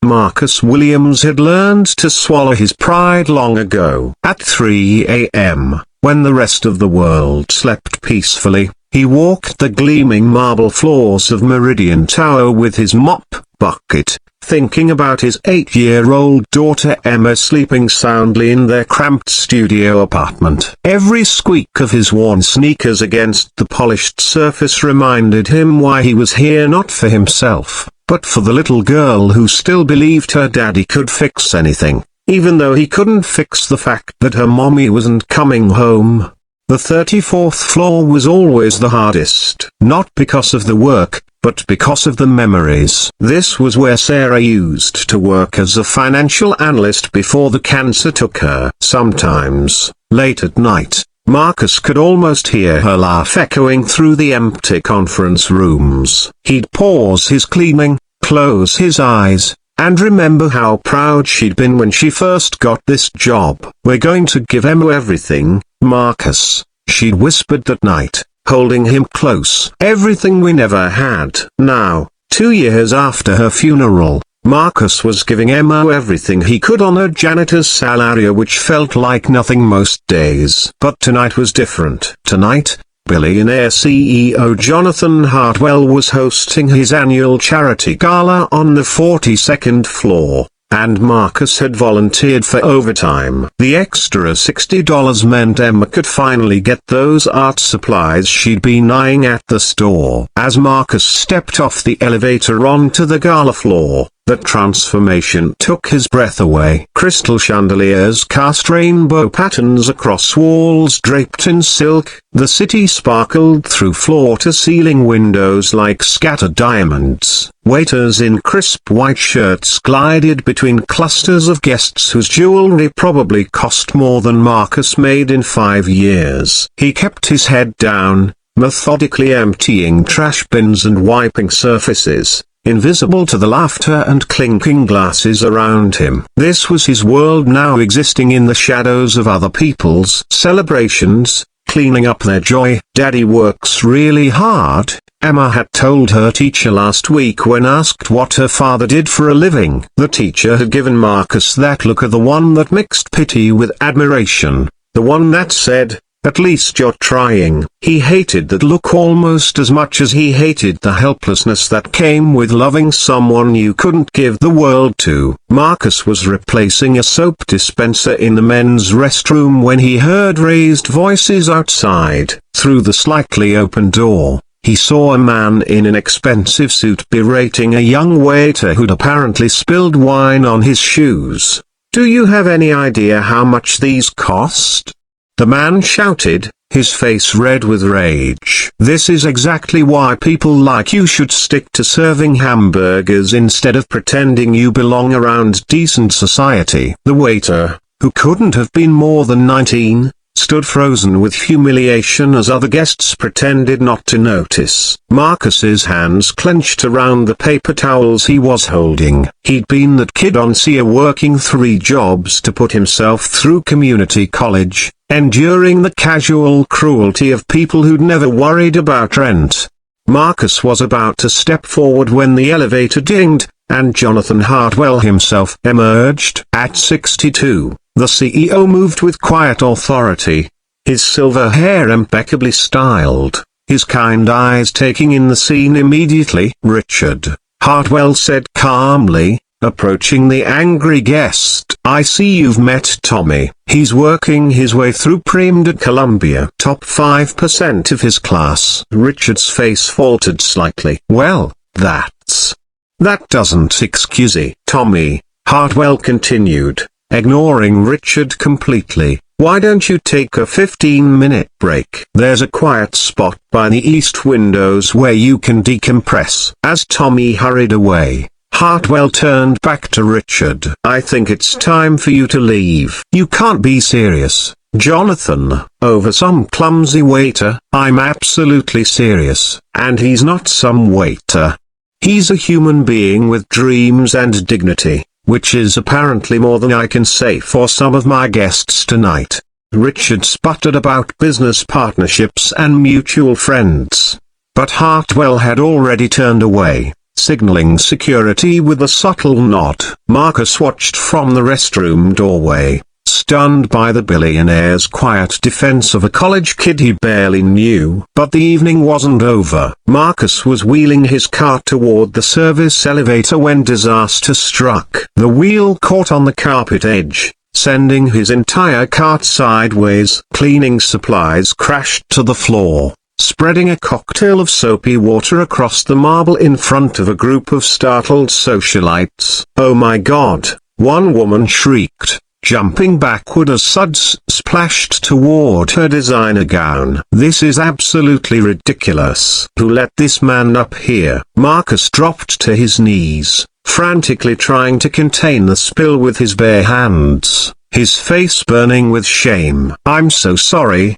Marcus Williams had learned to swallow his pride long ago. At 3 a.m., when the rest of the world slept peacefully, he walked the gleaming marble floors of Meridian Tower with his mop bucket, thinking about his 8-year-old daughter Emma sleeping soundly in their cramped studio apartment. Every squeak of his worn sneakers against the polished surface reminded him why he was here, not for himself, but for the little girl who still believed her daddy could fix anything, even though he couldn't fix the fact that her mommy wasn't coming home. The 34th floor was always the hardest, not because of the work, but because of the memories. This was where Sarah used to work as a financial analyst before the cancer took her. Sometimes, late at night, Marcus could almost hear her laugh echoing through the empty conference rooms. He'd pause his cleaning, close his eyes, and remember how proud she'd been when she first got this job. "We're going to give Emma everything, Marcus," she'd whispered that night, holding him close. "Everything we never had." Now, 2 years after her funeral, Marcus was giving Emma everything he could on a janitor's salary, which felt like nothing most days. But tonight was different. Tonight, Billionaire CEO Jonathan Hartwell was hosting his annual charity gala on the 42nd floor, and Marcus had volunteered for overtime. The extra $60 meant Emma could finally get those art supplies she'd been eyeing at the store. As Marcus stepped off the elevator onto the gala floor, the transformation took his breath away. Crystal chandeliers cast rainbow patterns across walls draped in silk. The city sparkled through floor-to-ceiling windows like scattered diamonds. Waiters in crisp white shirts glided between clusters of guests whose jewelry probably cost more than Marcus made in 5 years. He kept his head down, methodically emptying trash bins and wiping surfaces, invisible to the laughter and clinking glasses around him. This was his world now, existing in the shadows of other people's celebrations, cleaning up their joy. "Daddy works really hard," Emma had told her teacher last week when asked what her father did for a living. The teacher had given Marcus that look, the one that mixed pity with admiration, the one that said, "At least you're trying." He hated that look almost as much as he hated the helplessness that came with loving someone you couldn't give the world to. Marcus was replacing a soap dispenser in the men's restroom when he heard raised voices outside. Through the slightly open door, he saw a man in an expensive suit berating a young waiter who'd apparently spilled wine on his shoes. "Do you have any idea how much these cost?" the man shouted, his face red with rage. "This is exactly why people like you should stick to serving hamburgers instead of pretending you belong around decent society." The waiter, who couldn't have been more than 19, stood frozen with humiliation as other guests pretended not to notice. Marcus's hands clenched around the paper towels he was holding. He'd been that kid on SEA working 3 jobs to put himself through community college, enduring the casual cruelty of people who'd never worried about rent. Marcus was about to step forward when the elevator dinged, and Jonathan Hartwell himself emerged. At 62, the CEO moved with quiet authority, his silver hair impeccably styled, his kind eyes taking in the scene immediately. "Richard," Hartwell said calmly, approaching the angry guest. "I see you've met Tommy. He's working his way through primed at Columbia. Top 5% of his class." Richard's face faltered slightly. "Well, that doesn't excuse it." "Tommy," Hartwell continued, ignoring Richard completely, "why don't you take a 15-minute break? There's a quiet spot by the east windows where you can decompress." As Tommy hurried away, Hartwell turned back to Richard. "I think it's time for you to leave." "You can't be serious, Jonathan, over some clumsy waiter." "I'm absolutely serious, and he's not some waiter. He's a human being with dreams and dignity, which is apparently more than I can say for some of my guests tonight." Richard sputtered about business partnerships and mutual friends, but Hartwell had already turned away, signaling security with a subtle nod. Marcus watched from the restroom doorway, stunned by the billionaire's quiet defense of a college kid he barely knew. But the evening wasn't over. Marcus was wheeling his car toward the service elevator when disaster struck. The wheel caught on the carpet edge, sending his entire cart sideways. Cleaning supplies crashed to the floor, spreading a cocktail of soapy water across the marble in front of a group of startled socialites. "Oh my God!" one woman shrieked, jumping backward as suds splashed toward her designer gown. "This is absolutely ridiculous. Who let this man up here?" Marcus dropped to his knees, frantically trying to contain the spill with his bare hands, his face burning with shame. I'm so sorry,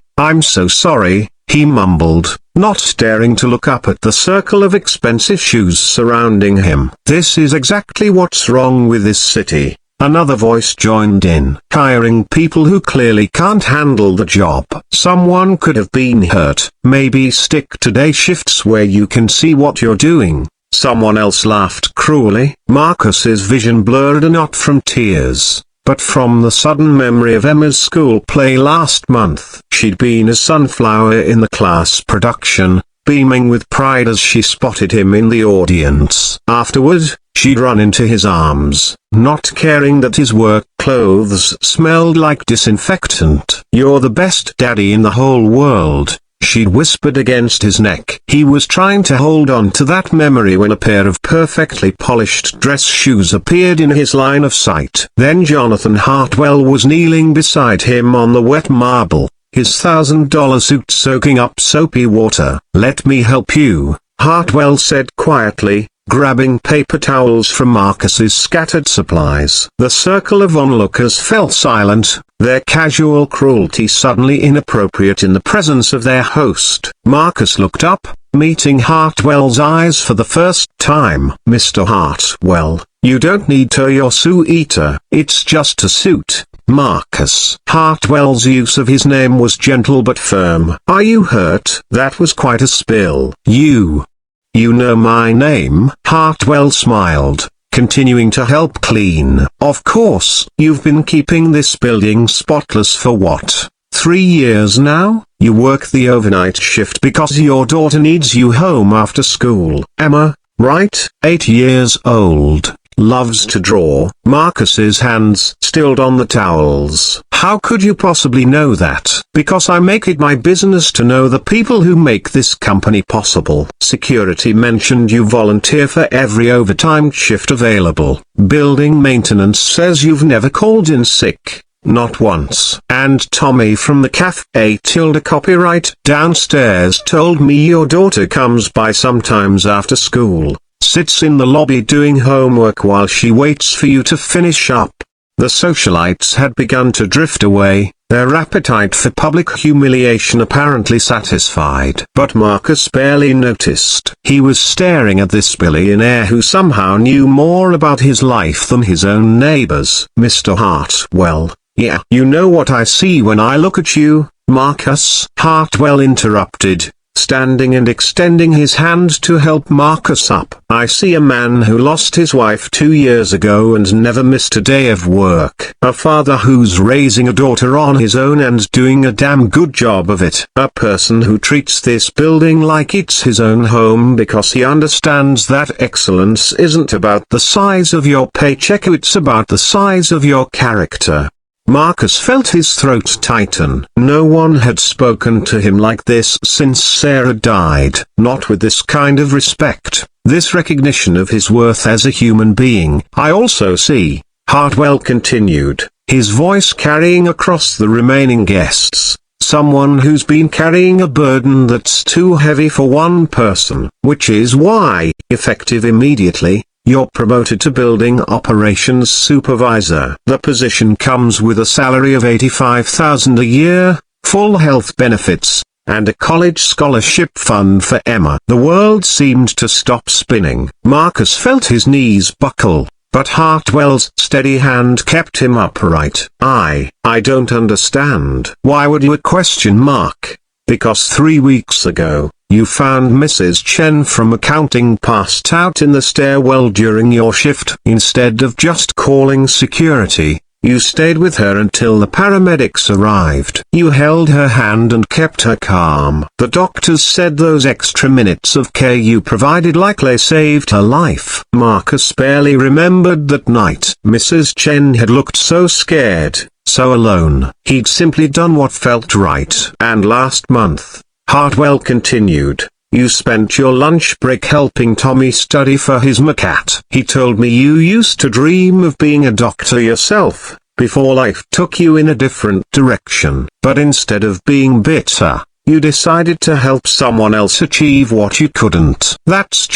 he mumbled, not daring to look up at the circle of expensive shoes surrounding him. "This is exactly what's wrong with this city," another voice joined in. "Hiring people who clearly can't handle the job. Someone could have been hurt. Maybe stick to day shifts where you can see what you're doing." Someone else laughed cruelly. Marcus's vision blurred, not from tears, but from the sudden memory of Emma's school play last month. She'd been a sunflower in the class production, beaming with pride as she spotted him in the audience. Afterward, she'd run into his arms, not caring that his work clothes smelled like disinfectant. "You're the best daddy in the whole world," she'd whispered against his neck. He was trying to hold on to that memory when a pair of perfectly polished dress shoes appeared in his line of sight. Then Jonathan Hartwell was kneeling beside him on the wet marble, his $1,000 suit soaking up soapy water. "Let me help you," Hartwell said quietly, grabbing paper towels from Marcus's scattered supplies. The circle of onlookers fell silent, their casual cruelty suddenly inappropriate in the presence of their host. Marcus looked up, meeting Hartwell's eyes for the first time. "Mr. Hartwell, you don't need to your suit. It's just a suit." Marcus. Hartwell's use of his name was gentle but firm. "Are you hurt?" That was quite a spill. You know my name?" Hartwell smiled, continuing to help clean. "Of course. You've been keeping this building spotless for what, 3 years now? You work the overnight shift because your daughter needs you home after school. Emma, right? 8 years old, loves to draw." Marcus's hands stilled on the towels. "How could you possibly know that?" "Because I make it my business to know the people who make this company possible." "Security mentioned you volunteer for every overtime shift available. Building maintenance says you've never called in sick, not once. And Tommy from the cafe tilde copyright downstairs told me your daughter comes by sometimes after school, sits in the lobby doing homework while she waits for you to finish up." The socialites had begun to drift away, their appetite for public humiliation apparently satisfied. But Marcus barely noticed. He was staring at this billionaire who somehow knew more about his life than his own neighbors. "Mr. Hartwell, yeah, you know what I see when I look at you, Marcus?" Hartwell interrupted, standing and extending his hand to help Marcus up. "I see a man who lost his wife 2 years ago and never missed a day of work. A father who's raising a daughter on his own and doing a damn good job of it. A person who treats this building like it's his own home because he understands that excellence isn't about the size of your paycheck, it's about the size of your character." Marcus felt his throat tighten. No one had spoken to him like this since Sarah died. Not with this kind of respect, this recognition of his worth as a human being. "I also see," Hartwell continued, his voice carrying across the remaining guests, "someone who's been carrying a burden that's too heavy for one person. Which is why, effective immediately, you're promoted to building operations supervisor. The position comes with a salary of $85,000 a year, full health benefits, and a college scholarship fund for Emma." The world seemed to stop spinning. Marcus felt his knees buckle, but Hartwell's steady hand kept him upright. I don't understand." "Why would you question Mark?" "Because 3 weeks ago, You found Mrs. Chen from accounting passed out in the stairwell during your shift. Instead of just calling security, you stayed with her until the paramedics arrived. You held her hand and kept her calm. The doctors said those extra minutes of care you provided likely saved her life. Marcus barely remembered that night. Mrs. Chen had looked so scared, so alone. He'd simply done what felt right. And last month, Hartwell continued, you spent your lunch break helping Tommy study for his MCAT. He told me you used to dream of being a doctor yourself, before life took you in a different direction. But instead of being bitter, you decided to help someone else achieve what you couldn't. That's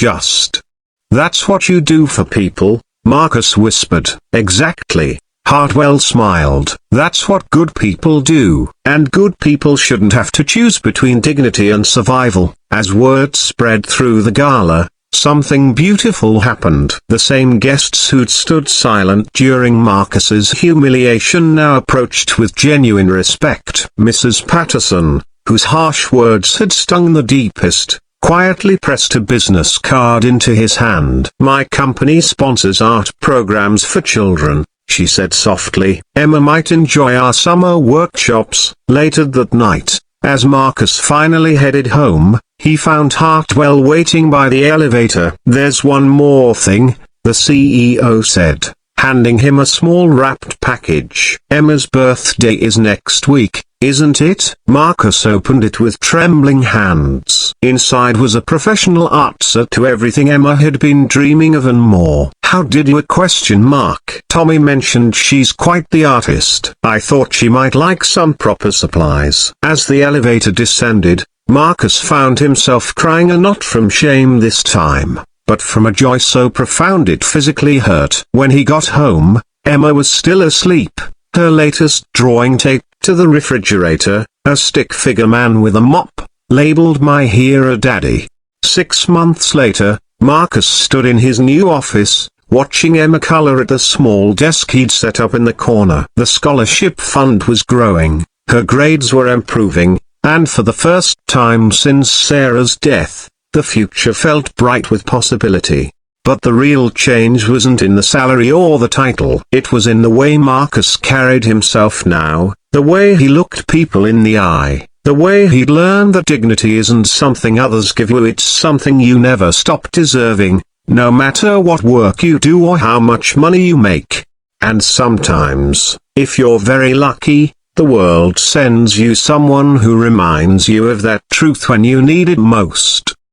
what you do for people, Marcus whispered. Exactly. Hartwell smiled. That's what good people do. And good people shouldn't have to choose between dignity and survival. As word spread through the gala, something beautiful happened. The same guests who'd stood silent during Marcus's humiliation now approached with genuine respect. Mrs. Patterson, whose harsh words had stung the deepest, quietly pressed a business card into his hand. My company sponsors art programs for children, she said softly. Emma might enjoy our summer workshops. Later that night, as Marcus finally headed home, he found Hartwell waiting by the elevator. There's one more thing, the CEO said, handing him a small wrapped package. Emma's birthday is next week, isn't it? Marcus opened it with trembling hands. Inside was a professional answer to everything Emma had been dreaming of and more. How did you? Tommy mentioned she's quite the artist. I thought she might like some proper supplies. As the elevator descended, Marcus found himself crying, and not from shame this time, but from a joy so profound it physically hurt. When he got home, Emma was still asleep, her latest drawing taped to the refrigerator, a stick figure man with a mop, labeled "My Hero Daddy." 6 months later, Marcus stood in his new office, watching Emma color at the small desk he'd set up in the corner. The scholarship fund was growing, her grades were improving, and for the first time since Sarah's death, the future felt bright with possibility. But the real change wasn't in the salary or the title. It was in the way Marcus carried himself now, the way he looked people in the eye, the way he'd learned that dignity isn't something others give you, it's something you never stop deserving, no matter what work you do or how much money you make. And sometimes, if you're very lucky, the world sends you someone who reminds you of that truth when you need it most.